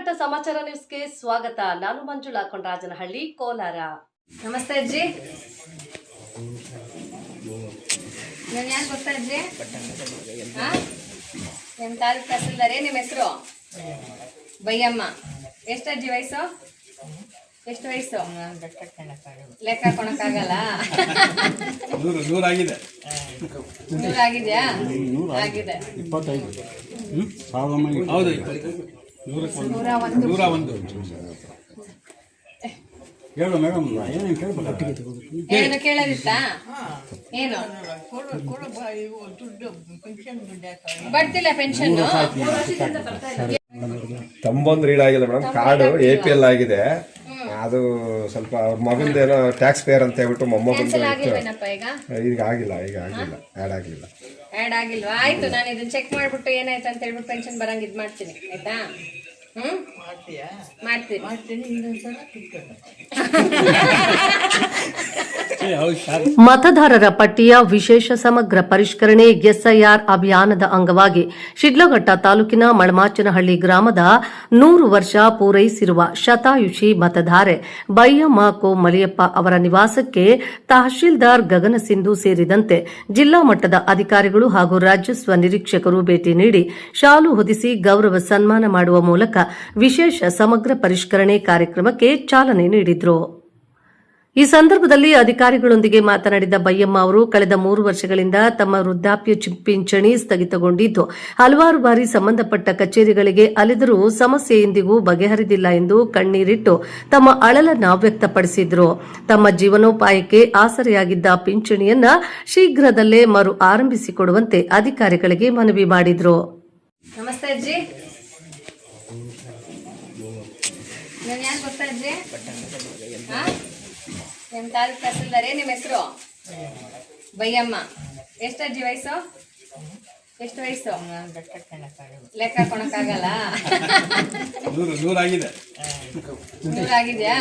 ಸ್ವಾಗತ ಸಮಾಚಾರ ನ್ಯೂಸ್ಗೆ ಸ್ವಾಗತ. ನಾನು ಮಂಜುಳಾ ಕೊಂಡರಾಜನಹಳ್ಳಿ, ಕೋಲಾರ. ನಮಸ್ತೆ ಅಜ್ಜಿ. ನಾನು ಯಾರು ಗೊತ್ತಾ ಅಜ್ಜಿ? ನಿಮ್ಮ ತಾಲೂಕು ತಹಸೀಲ್ದಾರೇ. ನಿಮ್ಮ ಹೆಸರು ಬೈಯಮ್ಮ. ಎಷ್ಟು ಅಜ್ಜಿ ವಯಸ್ಸು? ಎಷ್ಟು ವಯಸ್ಸು? ಲೆಕ್ಕ ಕೊಡಕ್ಕಾಗಲ್ಲ. 100 ಆಗಿದೆ. 100 ಆಗಿದೆಯಾ? ಆಗಿದೆ. 25 ಹೌದು. 101 ಹೇಳು ಮೇಡಮ್. ಏನೇನು ಕೇಳಬೇಕು? ಏನು ಕೇಳೋದಿತ್ತಾ? ಏನು ಬರ್ತಿಲ್ಲ ಪೆನ್ಷನ್? ತಮ್ಮೊಂದು ರೀಡ್ ಆಗಿಲ್ಲ ಮೇಡಮ್. ಕಾರ್ಡು APL ಆಗಿದೆ. ಅದು ಸ್ವಲ್ಪ ಅವ್ರ ಮಗಂದೇನೋ ಟ್ಯಾಕ್ಸ್ ಪೇಯರ್ ಅಂತ ಹೇಳ್ಬಿಟ್ಟು ಮೊಮ್ಮಗಂದು ಈಗ ಆಗಿಲ್ಲ ಆ್ಯಡ್ ಆಗಿಲ್ವಾ? ಆಯ್ತು, ನಾನು ಇದನ್ನ ಚೆಕ್ ಮಾಡ್ಬಿಟ್ಟು ಏನಾಯ್ತು ಅಂತ ಹೇಳ್ಬಿಟ್ಟು ಪೆನ್ಷನ್ ಬರಂಗ್ ಇದ್ ಮಾಡ್ತೀನಿ. ಆಯ್ತಾ? ಮತದಾರರ ಪಟ್ಟಿಯ ವಿಶೇಷ ಸಮಗ್ರ ಪರಿಷ್ಕರಣೆ SIR ಅಭಿಯಾನದ ಅಂಗವಾಗಿ ಶಿಡ್ಲಘಟ್ಟ ತಾಲೂಕಿನ ಮಳಮಾಚನಹಳ್ಳಿ ಗ್ರಾಮದ 100 ವರ್ಷ ಪೂರೈಸಿರುವ ಶತಾಯುಷಿ ಮತದಾರೆ ಬೈಯಮ್ಮ ಕೋ ಮಲಿಯಪ್ಪ ಅವರ ನಿವಾಸಕ್ಕೆ ತಹಶೀಲ್ದಾರ್ ಗಗನ ಸಿಂಧು ಸೇರಿದಂತೆ ಜಿಲ್ಲಾ ಮಟ್ಟದ ಅಧಿಕಾರಿಗಳು ಹಾಗೂ ರಾಜಸ್ವ ನಿರೀಕ್ಷಕರು ಭೇಟಿ ನೀಡಿ ಶಾಲು ಹೊದಿಸಿ ಗೌರವ ಸನ್ಮಾನ ಮಾಡುವ ಮೂಲಕ ವಿಶೇಷ ಸಮಗ್ರ ಪರಿಷ್ಕರಣೆ ಕಾರ್ಯಕ್ರಮಕ್ಕೆ ಚಾಲನೆ ನೀಡಿದರು. ಈ ಸಂದರ್ಭದಲ್ಲಿ ಅಧಿಕಾರಿಗಳೊಂದಿಗೆ ಮಾತನಾಡಿದ ಬೈಯಮ್ಮ ಅವರು, ಕಳೆದ 3 ವರ್ಷಗಳಿಂದ ತಮ್ಮ ವೃದ್ಧಾಪ್ಯ ಪಿಂಚಣಿ ಸ್ಥಗಿತಗೊಂಡಿದ್ದು ಹಲವಾರು ಬಾರಿ ಸಂಬಂಧಪಟ್ಟ ಕಚೇರಿಗಳಿಗೆ ಅಲೆದರೂ ಸಮಸ್ಯೆ ಎಂದಿಗೂ ಬಗೆಹರಿದಿಲ್ಲ ಎಂದು ಕಣ್ಣೀರಿಟ್ಟು ತಮ್ಮ ಅಳಲನ್ನು ವ್ಯಕ್ತಪಡಿಸಿದರು. ತಮ್ಮ ಜೀವನೋಪಾಯಕ್ಕೆ ಆಸರೆಯಾಗಿದ್ದ ಪಿಂಚಣಿಯನ್ನ ಶೀಘ್ರದಲ್ಲೇ ಮರು ಆರಂಭಿಸಿಕೊಡುವಂತೆ ಅಧಿಕಾರಿಗಳಿಗೆ ಮನವಿ ಮಾಡಿದರು. ನಮಸ್ತೆ ಅಜ್ಜಿ. ನಾನು ಯಾರು ಗೊತ್ತಾ ಅಜ್ಜಿ? ನಿಮ್ಮ ತಾಲೂಕು ತಹಸೀಲ್ದಾರೇ. ನಿಮ್ಮ ಹೆಸರು ಬೈಯಮ್ಮ. ಎಷ್ಟು ಅಜ್ಜಿ ವಯಸ್ಸು? ಎಷ್ಟು ವಯಸ್ಸು? ಲೆಕ್ಕ ಕೊಡಕ್ಕಾಗಲ್ಲ. 100 ಆಗಿದೆ. 100 ಆಗಿದೆಯಾ?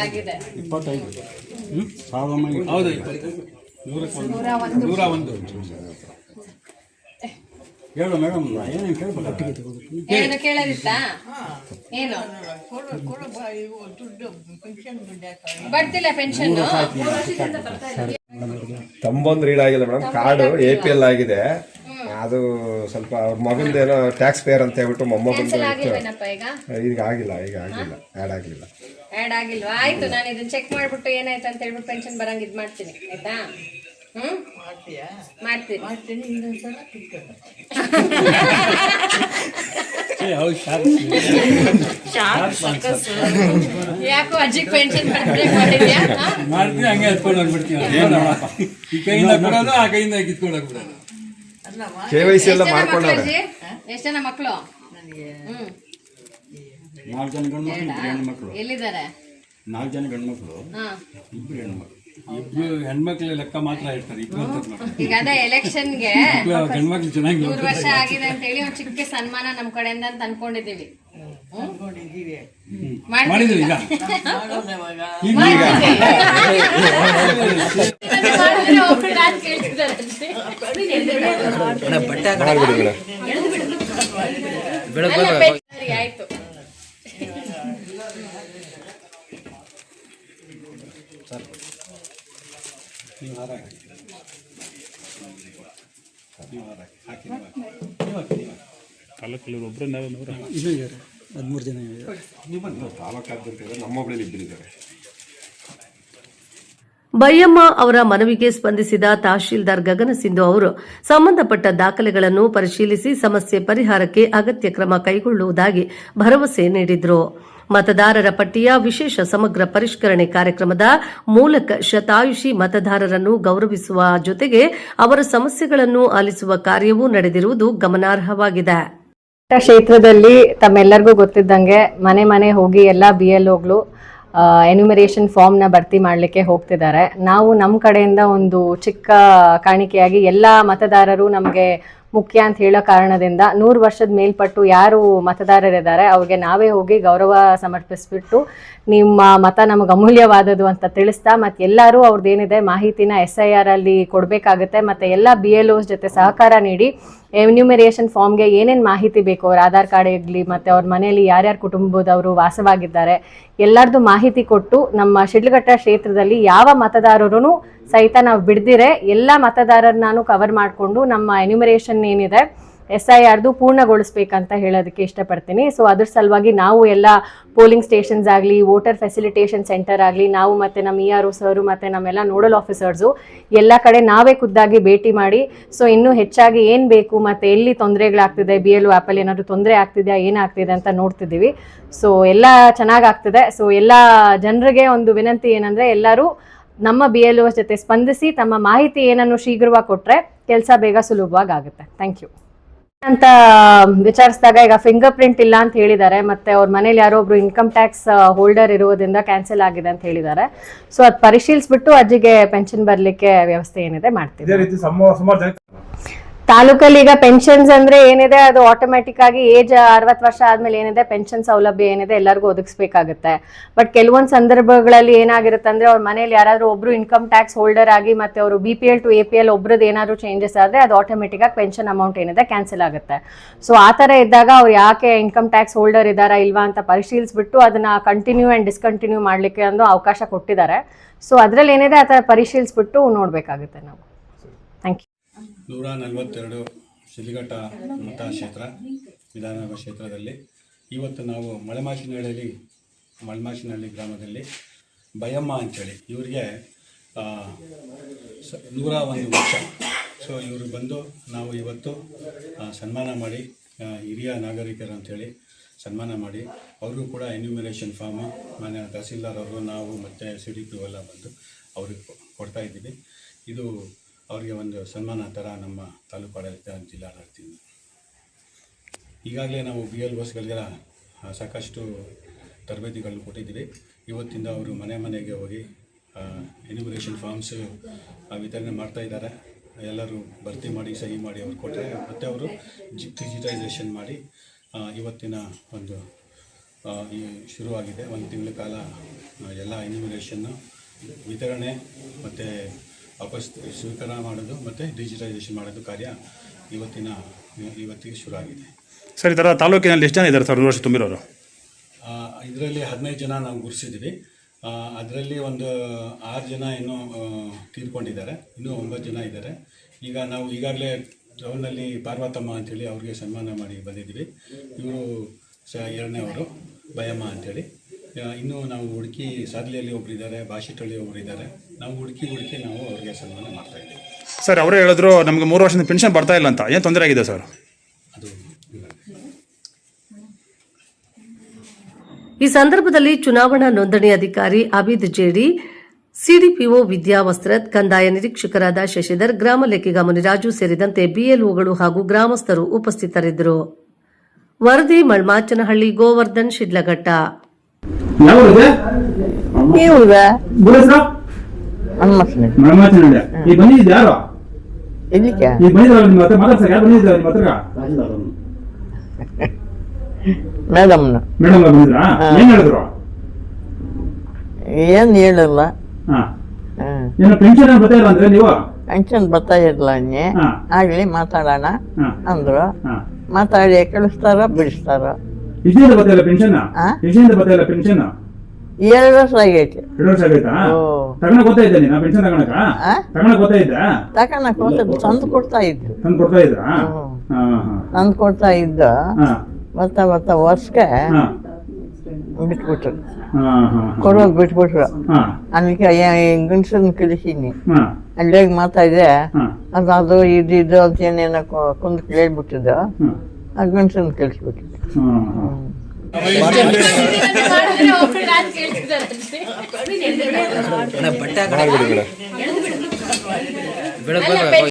ಆಗಿದೆ. 25 ಹೌದು. 101 ಹೇಳು ಮೇಡಮ್. ಏನೇನು ಕೇಳಬೇಕು? ಏನು ಕೇಳೋದಿತ್ತಾ? ಏನು ಬರ್ತಿಲ್ಲ ಪೆನ್ಷನ್? ತಮ್ಮೊಂದು ರೀಡ್ ಆಗಿಲ್ಲ ಮೇಡಮ್. ಕಾರ್ಡು APL ಆಗಿದೆ. ಅದು ಸ್ವಲ್ಪ ಅವ್ರ ಮಗಂದೇನೋ ಟ್ಯಾಕ್ಸ್ ಪೇಯರ್ ಅಂತ ಹೇಳ್ಬಿಟ್ಟು ಮೊಮ್ಮಗಂದು ಈಗ ಆಗಿಲ್ಲ ಆ್ಯಡ್ ಆಗಿಲ್ವಾ? ಆಯ್ತು, ನಾನು ಇದನ್ನ ಚೆಕ್ ಮಾಡ್ಬಿಟ್ಟು ಏನಾಯ್ತು ಅಂತ ಹೇಳ್ಬಿಟ್ಟು ಪೆನ್ಷನ್ ಬರಂಗ್ ಇದ್ ಮಾಡ್ತೀನಿ. ಆಯ್ತಾ? ಮಾಡ್ತೀನಿ. ಯಾಕೋ ಅಜ್ಜಿಗೆ ಪೆನ್ಷನ್ ಮಾಡಿದ್ಯಾ? ಮಾಡ್ತೀನಿ, ಹಂಗೆ ಎತ್ಕೊಂಡು ಹೋಗ್ಬಿಡ್ತೀನಿ. ಈ ಕೈಯಿಂದ ಕೊಡೋದು, ಆ ಕೈಯಿಂದ ಕಿತ್ಕೊಂಡೋಗಿ ಬಿಡೋದು. KYC ಎಲ್ಲ ಮಾಡ್ಕೊಂಡವ್ರೆ. ಎಷ್ಟು ಜನ ಮಕ್ಕಳು? 4 ಜನ ಗಂಡು ಮಕ್ಕಳು, 2 ಹೆಣ್ಣು ಮಕ್ಕಳು. ಎಲ್ಲಿದ್ದಾರೆ? 4 ಜನ ಗಂಡು ಮಕ್ಕಳು, 2 ಹೆಣ್ಣು ಮಕ್ಕಳು. 2 ಹೆಣ್ಮಕ್ಳು ಲೆಕ್ಕ ಮಾತ್ರ ಇರ್ತಾರೆ. ಈಗ ಅದೇ ಎಲೆಕ್ಷನ್ಗೆ ಗಂಡ್ಮಕ್ಳು ಚೆನ್ನಾಗಿ 100 ವರ್ಷ ಆಗಿದೆ ಅಂತ ಹೇಳಿ ಒಂದು ಚಿಕ್ಕ ಸನ್ಮಾನ ನಮ್ ಕಡೆಯಿಂದ ಅಂತ ಅನ್ಕೊಂಡಿದೀವಿ. ಮಾಡಿದ್ವಿ. ಈಗ ಆಯ್ತು. ತಾಲೂಕಲ್ಲಿ ಒಬ್ಬರು 13 ಜನ ತಾಲೂಕಾದ್ಯಂತ ನಮ್ಮೊಬ್ಬರಲ್ಲಿ ಇಬ್ಬರಿದ್ದಾರೆ. ಬೈಯಮ್ಮ ಅವರ ಮನವಿಗೆ ಸ್ಪಂದಿಸಿದ ತಹಶೀಲ್ದಾರ್ ಗಗನ ಸಿಂಧು ಅವರು ಸಂಬಂಧಪಟ್ಟ ದಾಖಲೆಗಳನ್ನು ಪರಿಶೀಲಿಸಿ ಸಮಸ್ಯೆ ಪರಿಹಾರಕ್ಕೆ ಅಗತ್ಯ ಕ್ರಮ ಕೈಗೊಳ್ಳುವುದಾಗಿ ಭರವಸೆ ನೀಡಿದರು. ಮತದಾರರ ಪಟ್ಟಿಯ ವಿಶೇಷ ಸಮಗ್ರ ಪರಿಷ್ಕರಣೆ ಕಾರ್ಯಕ್ರಮದ ಮೂಲಕ ಶತಾಯುಷಿ ಮತದಾರರನ್ನು ಗೌರವಿಸುವ ಜೊತೆಗೆ ಅವರ ಸಮಸ್ಯೆಗಳನ್ನು ಆಲಿಸುವ ಕಾರ್ಯವೂ ನಡೆದಿರುವುದು ಗಮನಾರ್ಹವಾಗಿದೆ. ಕ್ಷೇತ್ರದಲ್ಲಿ ತಮ್ಮೆಲ್ಲರಿಗೂ ಗೊತ್ತಿದ್ದಂಗೆ ಮನೆ ಹೋಗಿ ಎಲ್ಲ BLOಗಳು ಎನ್ಯುಮರೇಷನ್ ಫಾರ್ಮ್ನ ಭರ್ತಿ ಮಾಡಲಿಕ್ಕೆ ಹೋಗ್ತಿದ್ದಾರೆ. ನಾವು ನಮ್ಮ ಕಡೆಯಿಂದ ಒಂದು ಚಿಕ್ಕ ಕಾಣಿಕೆಯಾಗಿ ಎಲ್ಲ ಮತದಾರರು ನಮಗೆ ಮುಖ್ಯ ಅಂತ ಹೇಳೋ ಕಾರಣದಿಂದ 100 ವರ್ಷದ ಮೇಲ್ಪಟ್ಟು ಯಾರು ಮತದಾರರಿದ್ದಾರೆ ಅವ್ರಿಗೆ ನಾವೇ ಹೋಗಿ ಗೌರವ ಸಮರ್ಪಿಸ್ಬಿಟ್ಟು ನಿಮ್ಮ ಮತ ನಮಗೆ ಅಮೂಲ್ಯವಾದದ್ದು ಅಂತ ತಿಳಿಸ್ತಾ ಮತ್ತೆ ಎಲ್ಲರೂ ಅವ್ರದ್ದೇನಿದೆ ಮಾಹಿತಿನ SIR ಅಲ್ಲಿ ಕೊಡಬೇಕಾಗುತ್ತೆ ಮತ್ತೆ ಎಲ್ಲ BLOs ಜೊತೆ ಸಹಕಾರ ನೀಡಿ ಎನ್ಯೂಮರೇಷನ್ ಫಾರ್ಮ್ಗೆ ಏನೇನು ಮಾಹಿತಿ ಬೇಕು ಅವ್ರ ಆಧಾರ್ ಕಾರ್ಡ್ ಇರಲಿ ಮತ್ತು ಅವ್ರ ಮನೆಯಲ್ಲಿ ಯಾರ್ಯಾರು ಕುಟುಂಬದವರು ವಾಸವಾಗಿದ್ದಾರೆ ಎಲ್ಲರದ್ದು ಮಾಹಿತಿ ಕೊಟ್ಟು ನಮ್ಮ ಶಿಡ್ಲಘಟ್ಟ ಕ್ಷೇತ್ರದಲ್ಲಿ ಯಾವ ಮತದಾರರು ಸಹಿತ ನಾವು ಬಿಡ್ದಿರೆ ಎಲ್ಲ ಮತದಾರರನ್ನು ಕವರ್ ಮಾಡಿಕೊಂಡು ನಮ್ಮ ಎನ್ಯೂಮರೇಷನ್ ಏನಿದೆ SIRದು ಪೂರ್ಣಗೊಳಿಸ್ಬೇಕಂತ ಹೇಳೋದಕ್ಕೆ ಇಷ್ಟಪಡ್ತೀನಿ. ಸೊ ಅದ್ರ ಸಲುವಾಗಿ ನಾವು ಎಲ್ಲ ಪೋಲಿಂಗ್ ಸ್ಟೇಷನ್ಸ್ ಆಗಲಿ ವೋಟರ್ ಫೆಸಿಲಿಟೇಷನ್ ಸೆಂಟರ್ ಆಗಲಿ ನಾವು ಮತ್ತು ನಮ್ಮ ERO ಸರು ಮತ್ತು ನಮ್ಮೆಲ್ಲ ನೋಡಲ್ ಆಫೀಸರ್ಸು ಎಲ್ಲ ಕಡೆ ನಾವೇ ಖುದ್ದಾಗಿ ಭೇಟಿ ಮಾಡಿ ಸೊ ಇನ್ನೂ ಹೆಚ್ಚಾಗಿ ಏನು ಬೇಕು ಮತ್ತು ಎಲ್ಲಿ ತೊಂದರೆಗಳಾಗ್ತಿದೆ BLO ಆ್ಯಪಲ್ಲಿ ಏನಾದರೂ ತೊಂದರೆ ಆಗ್ತಿದೆಯಾ ಏನಾಗ್ತಿದೆ ಅಂತ ನೋಡ್ತಿದ್ದೀವಿ. ಸೊ ಎಲ್ಲ ಚೆನ್ನಾಗಾಗ್ತಿದೆ. ಸೊ ಎಲ್ಲ ಜನರಿಗೆ ಒಂದು ವಿನಂತಿ ಏನಂದರೆ ಎಲ್ಲರೂ ನಮ್ಮ BLOs ಜೊತೆ ಸ್ಪಂದಿಸಿ ತಮ್ಮ ಮಾಹಿತಿ ಏನನ್ನು ಶೀಘ್ರವಾಗಿ ಕೊಟ್ಟರೆ ಕೆಲಸ ಬೇಗ ಸುಲಭವಾಗಿ ಆಗುತ್ತೆ. ಥ್ಯಾಂಕ್ ಯು ಅಂತ ವಿಚಾರಿಸಿದಾಗ ಈಗ ಫಿಂಗರ್ ಪ್ರಿಂಟ್ ಇಲ್ಲ ಅಂತ ಹೇಳಿದ್ದಾರೆ ಮತ್ತೆ ಅವ್ರ ಮನೇಲಿ ಯಾರೋ ಒಬ್ರು ಇನ್ಕಮ್ ಟ್ಯಾಕ್ಸ್ ಹೋಲ್ಡರ್ ಇರೋದ್ರಿಂದ ಕ್ಯಾನ್ಸಲ್ ಆಗಿದೆ ಅಂತ ಹೇಳಿದ್ದಾರೆ. ಸೊ ಅದು ಪರಿಶೀಲಿಸ್ಬಿಟ್ಟು ಅಜ್ಜಿಗೆ ಪೆನ್ಷನ್ ಬರ್ಲಿಕ್ಕೆ ವ್ಯವಸ್ಥೆ ಏನಿದೆ ಮಾಡ್ತೀವಿ. ತಾಲೂಕಲ್ಲಿ ಈಗ ಪೆನ್ಷನ್ಸ್ ಅಂದ್ರೆ ಏನಿದೆ ಅದು ಆಟೋಮ್ಯಾಟಿಕ್ ಆಗಿ ಏಜ್ 60 ವರ್ಷ ಆದ್ಮೇಲೆ ಏನಿದೆ ಪೆನ್ಷನ್ ಸೌಲಭ್ಯ ಏನಿದೆ ಎಲ್ಲರಿಗೂ ಒದಗಿಸ್ಬೇಕಾಗುತ್ತೆ. ಬಟ್ ಕೆಲವೊಂದು ಸಂದರ್ಭಗಳಲ್ಲಿ ಏನಾಗಿರುತ್ತೆ ಅಂದ್ರೆ ಅವ್ರ ಮನೇಲಿ ಯಾರಾದ್ರೂ ಒಬ್ರು ಇನ್ಕಮ್ ಟ್ಯಾಕ್ಸ್ ಹೋಲ್ಡರ್ ಆಗಿ ಮತ್ತೆ ಅವರು BPL to APL ಒಬ್ರದ್ದು ಏನಾದ್ರು ಚೇಂಜಸ್ ಆದ್ರೆ ಅದು ಆಟೋಮೆಟಿಕ್ ಆಗಿ ಪೆನ್ಷನ್ ಅಮೌಂಟ್ ಏನಿದೆ ಕ್ಯಾನ್ಸಲ್ ಆಗುತ್ತೆ. ಸೊ ಆ ತರ ಇದ್ದಾಗ ಅವ್ರು ಯಾಕೆ ಇನ್ಕಮ್ ಟ್ಯಾಕ್ಸ್ ಹೋಲ್ಡರ್ ಇದ್ದಾರಾ ಇಲ್ವಾ ಅಂತ ಪರಿಶೀಲಿಸ್ಬಿಟ್ಟು ಅದನ್ನ ಕಂಟಿನ್ಯೂ ಅಂಡ್ ಡಿಸ್ಕಂಟಿನ್ಯೂ ಮಾಡ್ಲಿಕ್ಕೆ ಒಂದು ಅವಕಾಶ ಕೊಟ್ಟಿದ್ದಾರೆ. ಸೊ ಅದ್ರಲ್ಲಿ ಏನಿದೆ ಆ ತರ ಪರಿಶೀಲಿಸ್ಬಿಟ್ಟು ನೋಡ್ಬೇಕಾಗುತ್ತೆ ನಾವು. Thank you. 142 ಶಿಡ್ಲಘಟ್ಟ ಮತಕ್ಷೇತ್ರ ವಿಧಾನಸಭಾ ಕ್ಷೇತ್ರದಲ್ಲಿ ಇವತ್ತು ನಾವು ಮಳಮಾಚಿನಹಳ್ಳಿ ಗ್ರಾಮದಲ್ಲಿ ಬಯಮ್ಮ ಅಂಥೇಳಿ ಇವರಿಗೆ 101 ವರ್ಷ. ಸೊ ಇವರು ಬಂದು ನಾವು ಇವತ್ತು ಸನ್ಮಾನ ಮಾಡಿ ಹಿರಿಯ ನಾಗರಿಕರು ಅಂಥೇಳಿ ಸನ್ಮಾನ ಮಾಡಿ ಅವ್ರಿಗೂ ಕೂಡ ಎನ್ಯೂಮರೇಷನ್ ಫಾರ್ಮು ಮನೆ ತಹಸೀಲ್ದಾರ್ ಅವರು ನಾವು ಮತ್ತು CDP ಎಲ್ಲ ಬಂದು ಅವ್ರಿಗೆ ಕೊಡ್ತಾಯಿದ್ದೀವಿ. ಇದು ಅವರಿಗೆ ಒಂದು ಸನ್ಮಾನ ಥರ ನಮ್ಮ ತಾಲೂಕು ಆಡಳಿತ ಜಿಲ್ಲಾಡಳಿತದಿಂದ ಈಗಾಗಲೇ ನಾವು BLOsಗಳಿಗೆಲ್ಲ ಸಾಕಷ್ಟು ತರಬೇತಿಗಳನ್ನು ಕೊಟ್ಟಿದ್ದೀವಿ. ಇವತ್ತಿಂದ ಅವರು ಮನೆಗೆ ಹೋಗಿ ಎನ್ಯೂಮರೇಷನ್ ಫಾರ್ಮ್ಸ್ ವಿತರಣೆ ಮಾಡ್ತಾಯಿದ್ದಾರೆ. ಎಲ್ಲರೂ ಭರ್ತಿ ಮಾಡಿ ಸಹಿ ಮಾಡಿ ಅವ್ರು ಕೊಟ್ಟರೆ ಮತ್ತು ಅವರು ಡಿಜಿಟೈಸೇಷನ್ ಮಾಡಿ ಇವತ್ತಿನ ಒಂದು ಶುರುವಾಗಿದೆ. ಒಂದು ತಿಂಗಳ ಕಾಲ ಎಲ್ಲ ಎನ್ಯೂಮರೇಷನ್ನು ವಿತರಣೆ ಮತ್ತು ವಾಪಸ್ ಸ್ವೀಕಾರ ಮಾಡೋದು ಮತ್ತು ಡಿಜಿಟೈಸೇಷನ್ ಮಾಡೋದು ಕಾರ್ಯ ಇವತ್ತಿಗೆ ಶುರು ಆಗಿದೆ. ಸರ್, ಈ ಥರ ತಾಲೂಕಿನಲ್ಲಿ ಎಷ್ಟು ಜನ ಇದ್ದಾರೆ ಸರ್ 100 ವರ್ಷ ತುಂಬಿರೋರು? ಇದರಲ್ಲಿ 15 ಜನ ನಾವು ಗುರುತಿಸಿದ್ದೀವಿ. ಅದರಲ್ಲಿ ಒಂದು 6 ಜನ ಇನ್ನೂ ತೀರ್ಕೊಂಡಿದ್ದಾರೆ, ಇನ್ನೂ 9 ಜನ ಇದ್ದಾರೆ. ಈಗ ನಾವು ಈಗಾಗಲೇ ಟೌನಲ್ಲಿ ಪಾರ್ವತಮ್ಮ ಅಂಥೇಳಿ ಅವ್ರಿಗೆ ಸನ್ಮಾನ ಮಾಡಿ ಬಂದಿದ್ದೀವಿ. ಇವರು 2ನೇವರು ಬಯಮ್ಮ ಅಂಥೇಳಿ. ಇನ್ನೂ ನಾವು ಹುಡುಕಿ ಸಾದ್ಲಿಯಲ್ಲಿ ಒಬ್ಬರಿದ್ದಾರೆ, ಬಾಶಿಟಳ್ಳಿ ಒಬ್ಬರಿದ್ದಾರೆ. ನಾವು ಹುಡುಕಿ ನಾವು ಅವ್ರಿಗೆ ಸನ್ಮಾನ ಮಾಡ್ತಾಯಿದ್ದೀವಿ. ಸರ್, ಅವರೇ ಹೇಳಿದ್ರು ನಮಗೆ 3 ವರ್ಷದಿಂದ ಪೆನ್ಷನ್ ಬರ್ತಾ ಇಲ್ಲ ಅಂತ. ಏನು ತೊಂದರೆ ಆಗಿದೆ ಸರ್? ಅದು ಈ ಸಂದರ್ಭದಲ್ಲಿ ಚುನಾವಣಾ ನೋಂದಣಿ ಅಧಿಕಾರಿ ಅಬಿದ್ ಜೇಡಿ, CDPO ವಿದ್ಯಾ ವಸ್ತ್ರದ್, ಕಂದಾಯ ನಿರೀಕ್ಷಕರಾದ ಶಶಿಧರ್, ಗ್ರಾಮ ಲೆಕ್ಕಿಗ ಮುನಿರಾಜು ಸೇರಿದಂತೆ BLOಗಳು ಹಾಗೂ ಗ್ರಾಮಸ್ಥರು ಉಪಸ್ಥಿತರಿದ್ದರು. ವರದಿ ಮಳಮಾಚನಹಳ್ಳಿ, ಗೋವರ್ಧನ್, ಶಿಡ್ಲಘಟ್ಟ. ಏನ್ ಹೇಳಿಲ್ಲ, ಪೆನ್ಷನ್ ಬರ್ತಾ ಇರಲ್ಲ ಆಗ್ಲಿ ಮಾತಾಡೋಣ ಅಂದ್ರು. ಮಾತಾಡಿ ಕಳಿಸ್ತಾರ ಬಿಡಿಸ್ತಾರ. 2 ವರ್ಷ ಆಗೈತಿ. ತಗೊಳಕ್ ತಂದು ಕೊಡ್ತಾ ಇದ್ರು. ತಂದು ಕೊಡ್ತಾ ಇದ್ದ ಬರ್ತಾ ವರ್ಷಕ್ಕೆ ಬಿಟ್ಬಿಟ್ರು, ಕೊಡೋದು ಬಿಟ್ಬಿಟ್ರು. ಅದಕ್ಕೆ ಗಂಡಸನ್ ಕಳಿಸೀನಿ, ಅಲ್ಲಿಗೆ ಮಾತಾಡಿದೆ. ಅದು ಇದು ಅಂತ ಏನೇನೋ ಕುಂದು ಕೇಳ್ಬಿಟ್ಟಿದ್ದ, ಆ ಗಂಡಸನ್ ಕಳಿಸ್ಬಿಟ್ಟಿದ್ದೆ.